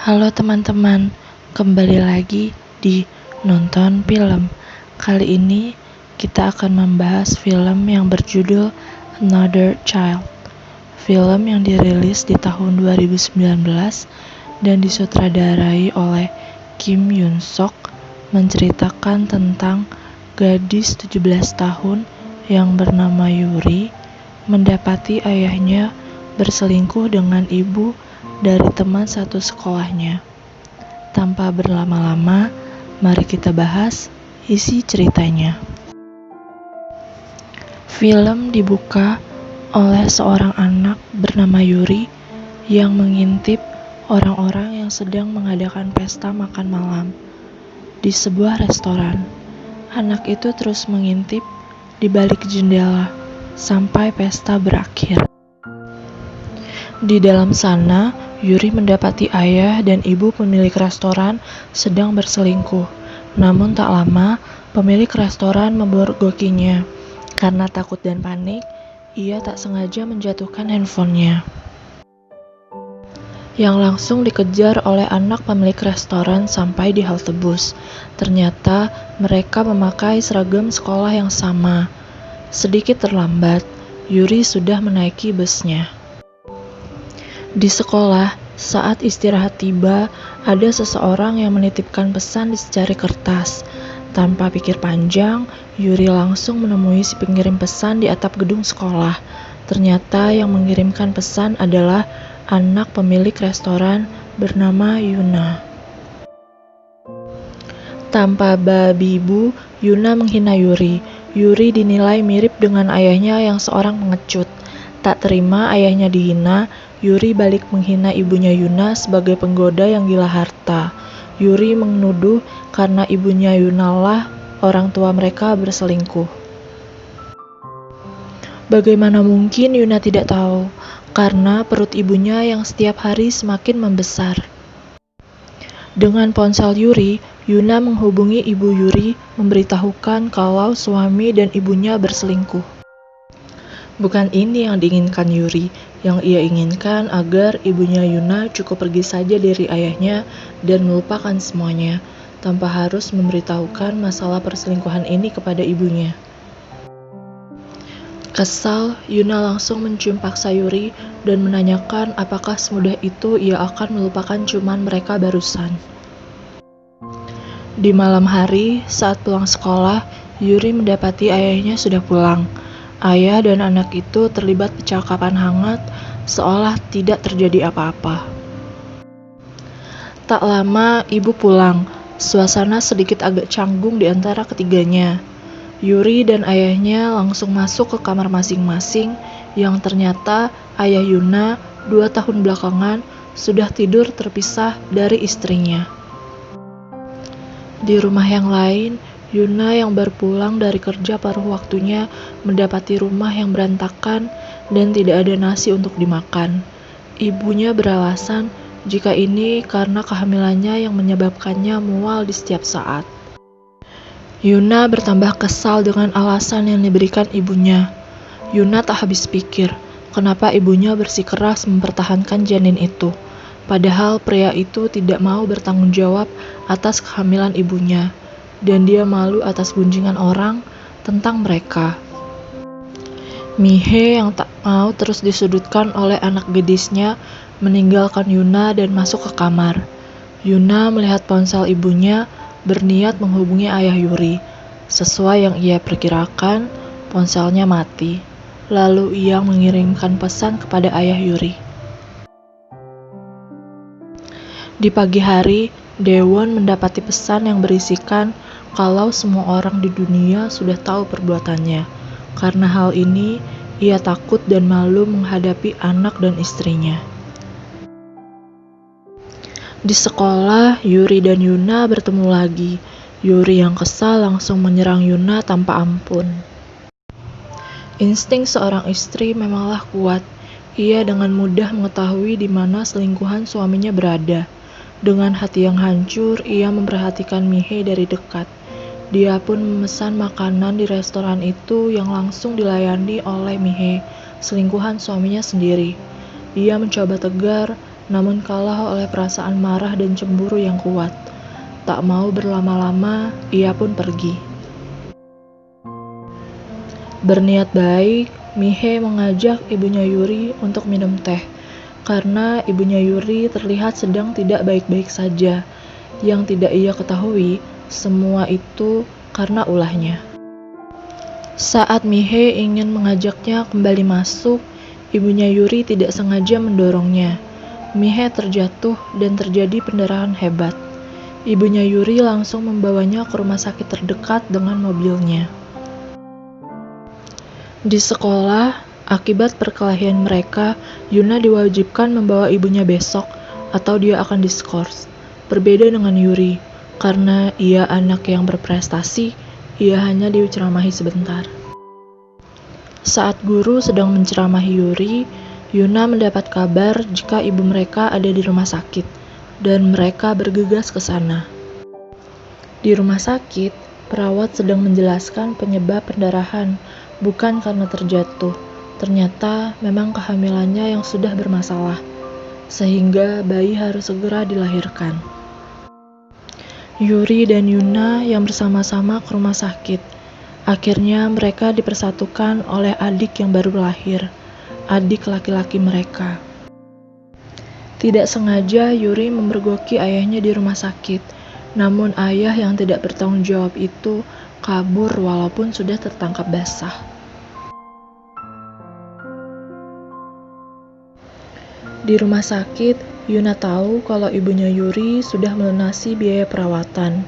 Halo teman-teman, kembali lagi di Nonton Film. Kali ini kita akan membahas film yang berjudul Another Child. Film yang dirilis di tahun 2019 dan disutradarai oleh Kim Yoon Sok, menceritakan tentang gadis 17 tahun yang bernama Yuri mendapati ayahnya berselingkuh dengan ibu dari teman satu sekolahnya. Tanpa berlama-lama, mari kita bahas isi ceritanya. Film dibuka oleh seorang anak bernama Yuri yang mengintip orang-orang yang sedang mengadakan pesta makan malam di sebuah restoran. Anak itu terus mengintip di balik jendela sampai pesta berakhir. Di dalam sana, Yuri mendapati ayah dan ibu pemilik restoran sedang berselingkuh. Namun tak lama, pemilik restoran memborgokinya. Karena takut dan panik, ia tak sengaja menjatuhkan handphonenya, yang langsung dikejar oleh anak pemilik restoran sampai di halte bus. Ternyata mereka memakai seragam sekolah yang sama. Sedikit terlambat, Yuri sudah menaiki busnya. Di sekolah, saat istirahat tiba, ada seseorang yang menitipkan pesan di secari kertas. Tanpa pikir panjang, Yuri langsung menemui si pengirim pesan di atap gedung sekolah. Ternyata yang mengirimkan pesan adalah anak pemilik restoran bernama Yuna. Tanpa babi bu, Yuna menghina Yuri. Yuri dinilai mirip dengan ayahnya yang seorang pengecut. Tak terima ayahnya dihina, Yuri balik menghina ibunya Yuna sebagai penggoda yang gila harta. Yuri menuduh karena ibunya Yuna lah orang tua mereka berselingkuh. Bagaimana mungkin Yuna tidak tahu? Karena perut ibunya yang setiap hari semakin membesar. Dengan ponsel Yuri, Yuna menghubungi ibu Yuri memberitahukan kalau suami dan ibunya berselingkuh. Bukan ini yang diinginkan Yuri. Yang ia inginkan agar ibunya Yuna cukup pergi saja dari ayahnya dan melupakan semuanya, tanpa harus memberitahukan masalah perselingkuhan ini kepada ibunya. Kesal, Yuna langsung mencium paksa Yuri dan menanyakan apakah semudah itu ia akan melupakan ciuman mereka barusan. Di malam hari, saat pulang sekolah, Yuri mendapati ayahnya sudah pulang. Ayah dan anak itu terlibat percakapan hangat, seolah tidak terjadi apa-apa. Tak lama, ibu pulang. Suasana sedikit agak canggung di antara ketiganya. Yuri dan ayahnya langsung masuk ke kamar masing-masing, yang ternyata ayah Yuna 2 tahun belakangan sudah tidur terpisah dari istrinya. Di rumah yang lain, Yuna yang baru pulang dari kerja paruh waktunya mendapati rumah yang berantakan dan tidak ada nasi untuk dimakan. Ibunya beralasan jika ini karena kehamilannya yang menyebabkannya mual di setiap saat. Yuna bertambah kesal dengan alasan yang diberikan ibunya. Yuna tak habis pikir, kenapa ibunya bersikeras mempertahankan janin itu. Padahal pria itu tidak mau bertanggung jawab atas kehamilan ibunya. Dan dia malu atas gunjingan orang tentang mereka. Mihe yang tak mau terus disudutkan oleh anak gadisnya meninggalkan Yuna dan masuk ke kamar. Yuna melihat ponsel ibunya, berniat menghubungi ayah Yuri. Sesuai yang ia perkirakan, ponselnya mati. Lalu ia mengirimkan pesan kepada ayah Yuri. Di pagi hari, Daewon mendapati pesan yang berisikan kalau semua orang di dunia sudah tahu perbuatannya. Karena hal ini, ia takut dan malu menghadapi anak dan istrinya. Di sekolah, Yuri dan Yuna bertemu lagi. Yuri yang kesal langsung menyerang Yuna tanpa ampun. Insting seorang istri memanglah kuat. Ia dengan mudah mengetahui di mana selingkuhan suaminya berada. Dengan hati yang hancur, ia memperhatikan Mihe dari dekat. Dia pun memesan makanan di restoran itu yang langsung dilayani oleh Mihe, selingkuhan suaminya sendiri. Ia mencoba tegar, namun kalah oleh perasaan marah dan cemburu yang kuat. Tak mau berlama-lama, ia pun pergi. Berniat baik, Mihe mengajak ibunya Yuri untuk minum teh, karena ibunya Yuri terlihat sedang tidak baik-baik saja. Yang tidak ia ketahui, semua itu karena ulahnya. Saat Mihe ingin mengajaknya kembali masuk, ibunya Yuri tidak sengaja mendorongnya. Mihe terjatuh dan terjadi pendarahan hebat. Ibunya Yuri langsung membawanya ke rumah sakit terdekat dengan mobilnya. Di sekolah, akibat perkelahian mereka, Yuna diwajibkan membawa ibunya besok atau dia akan diskors. Berbeda dengan Yuri, karena ia anak yang berprestasi, ia hanya diceramahi sebentar. Saat guru sedang menceramahi Yuri, Yuna mendapat kabar jika ibu mereka ada di rumah sakit, dan mereka bergegas ke sana. Di rumah sakit, perawat sedang menjelaskan penyebab pendarahan, bukan karena terjatuh. Ternyata memang kehamilannya yang sudah bermasalah, sehingga bayi harus segera dilahirkan. Yuri dan Yuna yang bersama-sama ke rumah sakit. Akhirnya mereka dipersatukan oleh adik yang baru lahir, adik laki-laki mereka. Tidak sengaja Yuri memergoki ayahnya di rumah sakit, namun ayah yang tidak bertanggung jawab itu kabur walaupun sudah tertangkap basah. Di rumah sakit, Yuna tahu kalau ibunya Yuri sudah melunasi biaya perawatan.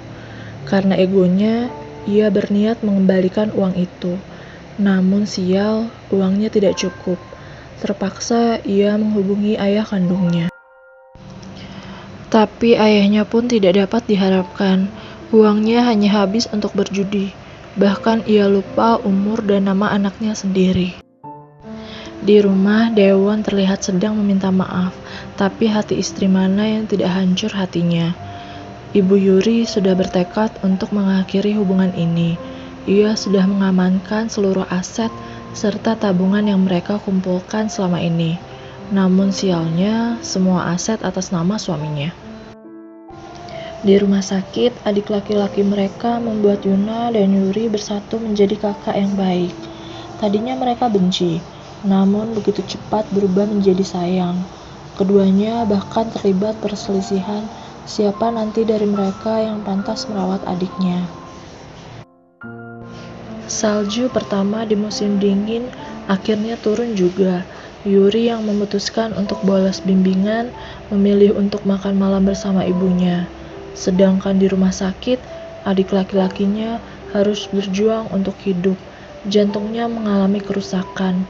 Karena egonya, ia berniat mengembalikan uang itu. Namun sial, uangnya tidak cukup. Terpaksa ia menghubungi ayah kandungnya. Tapi ayahnya pun tidak dapat diharapkan. Uangnya hanya habis untuk berjudi. Bahkan ia lupa umur dan nama anaknya sendiri. Di rumah, Daewon terlihat sedang meminta maaf, tapi hati istri mana yang tidak hancur hatinya. Ibu Yuri sudah bertekad untuk mengakhiri hubungan ini. Ia sudah mengamankan seluruh aset serta tabungan yang mereka kumpulkan selama ini. Namun sialnya, semua aset atas nama suaminya. Di rumah sakit, adik laki-laki mereka membuat Yuna dan Yuri bersatu menjadi kakak yang baik. Tadinya mereka benci, namun begitu cepat berubah menjadi sayang. Keduanya bahkan terlibat perselisihan siapa nanti dari mereka yang pantas merawat adiknya. Salju pertama di musim dingin akhirnya turun juga. Yuri yang memutuskan untuk bolos bimbingan memilih untuk makan malam bersama ibunya. Sedangkan di rumah sakit, adik laki-lakinya harus berjuang untuk hidup. Jantungnya mengalami kerusakan,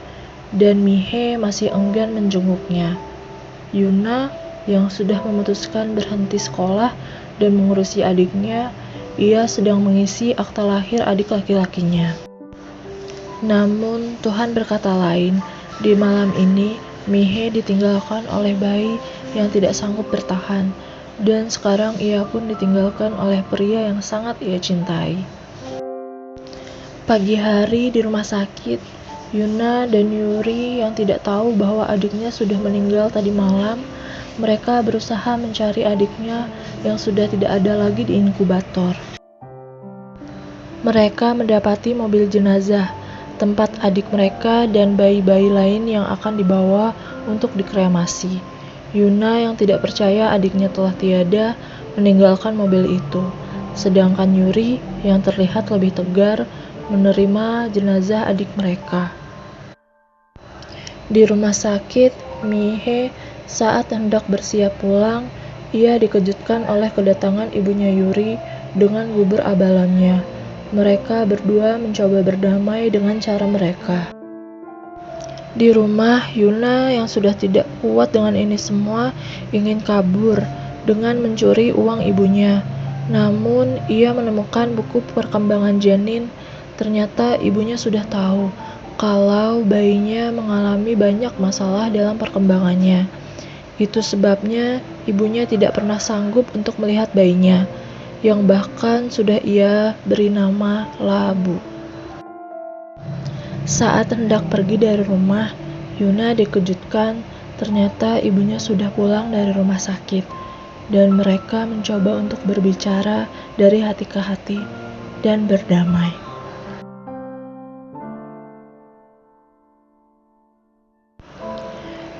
dan Mihe masih enggan menjenguknya. Yuna yang sudah memutuskan berhenti sekolah dan mengurusi adiknya, ia sedang mengisi akta lahir adik laki-lakinya. Namun Tuhan berkata lain. Di malam ini, Mihe ditinggalkan oleh bayi yang tidak sanggup bertahan, dan sekarang ia pun ditinggalkan oleh pria yang sangat ia cintai. Pagi hari di rumah sakit, Yuna dan Yuri yang tidak tahu bahwa adiknya sudah meninggal tadi malam, mereka berusaha mencari adiknya yang sudah tidak ada lagi di inkubator. Mereka mendapati mobil jenazah, tempat adik mereka dan bayi-bayi lain yang akan dibawa untuk dikremasi. Yuna yang tidak percaya adiknya telah tiada meninggalkan mobil itu, sedangkan Yuri yang terlihat lebih tegar menerima jenazah adik mereka. Di rumah sakit, Mihe saat hendak bersiap pulang, ia dikejutkan oleh kedatangan ibunya Yuri dengan gugur abalannya. Mereka berdua mencoba berdamai dengan cara mereka. Di rumah, Yuna yang sudah tidak kuat dengan ini semua ingin kabur dengan mencuri uang ibunya. Namun, ia menemukan buku perkembangan janin. Ternyata ibunya sudah tahu kalau bayinya mengalami banyak masalah dalam perkembangannya. Itu sebabnya ibunya tidak pernah sanggup untuk melihat bayinya, yang bahkan sudah ia beri nama Labu. Saat hendak pergi dari rumah, Yuna dikejutkan Ternyata ibunya sudah pulang dari rumah sakit, dan mereka mencoba untuk berbicara dari hati ke hati dan berdamai.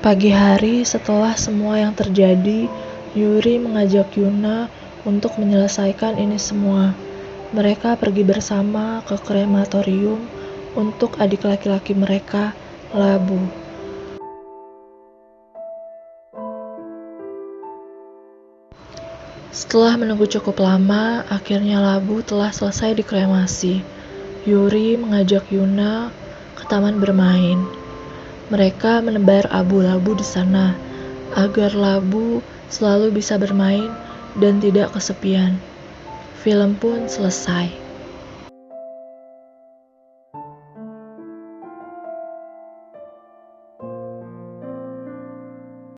Pagi hari setelah semua yang terjadi, Yuri mengajak Yuna untuk menyelesaikan ini semua. Mereka pergi bersama ke krematorium untuk adik laki-laki mereka, Labu. Setelah menunggu cukup lama, akhirnya Labu telah selesai dikremasi. Yuri mengajak Yuna ke taman bermain. Mereka menebar abu-abu di sana, agar Labu selalu bisa bermain dan tidak kesepian. Film pun selesai.